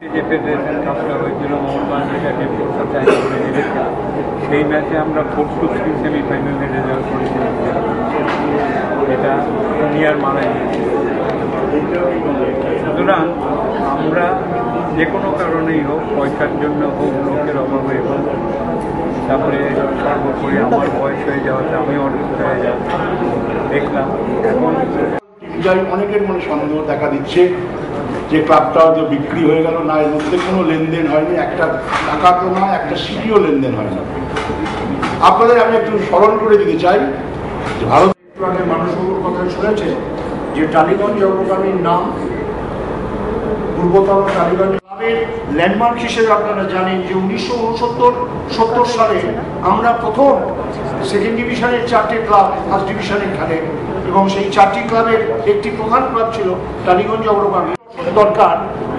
যে ফেডারেশন কাপটা হয়েছিল মোহনবাগান সেই ম্যাচে আমরা 4-3 সেমিফাইনালে রেজাল্ট করেছিলাম, এটা দুনিয়ার মানায় নিয়েছি। সুতরাং আমরা যে কোনো কারণেই হোক, পয়সার জন্য হোক, লোকের অভাবে হোক, তারপরে সর্বোপরি আমার বয়স হয়ে যাওয়াতে আমি অসুস্থ হয়ে যাচ্ছি দেখলাম। এখন অনেকের মনে সন্দেহ দেখা দিচ্ছে যে ক্লাবটা হয়তো বিক্রি হয়ে গেল, না এর মধ্যে কোনো লেনদেন হয়নি, একটা টাকা তো না, একটা সিটিও লেনদেন হয়নি। আপনাদের আমি একটু স্মরণ করে দিতে চাই যে ভারত আগের মানুষগুলোর কথা শুনেছে যে টালিগঞ্জ অগ্রগামীর নাম পূর্বতন টালিগঞ্জ ক্লাবের ল্যান্ডমার্ক হিসেবে আপনারা জানেন যে 1969-70 সালে আমরা প্রথম সেকেন্ড ডিভিশনের 4টে ক্লাব ফার্স্ট ডিভিশনে খেলে এবং সেই 4টি ক্লাবের একটি প্রধান ক্লাব ছিল টালিগঞ্জ অগ্রগামী। দরকার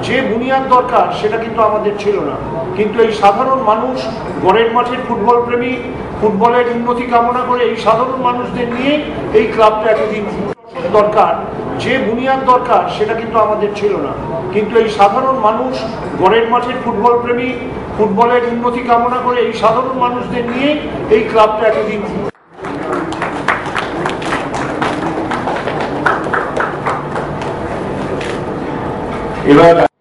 যে বুনিয়াদ দরকার সেটা কিন্তু আমাদের ছিল না, কিন্তু এই সাধারণ মানুষ গড়ের মাঠের ফুটবল প্রেমী, ফুটবলের উন্নতি কামনা করে এই সাধারণ মানুষদের নিয়ে এই ক্লাবটা এতদিন দরকার যে বুনিয়াদ দরকার সেটা কিন্তু আমাদের ছিল না, কিন্তু এই সাধারণ মানুষ গড়ের মাঠের ফুটবল প্রেমী, ফুটবলের উন্নতি কামনা করে এই সাধারণ মানুষদের নিয়ে এই ক্লাবটা এতদিন। এবার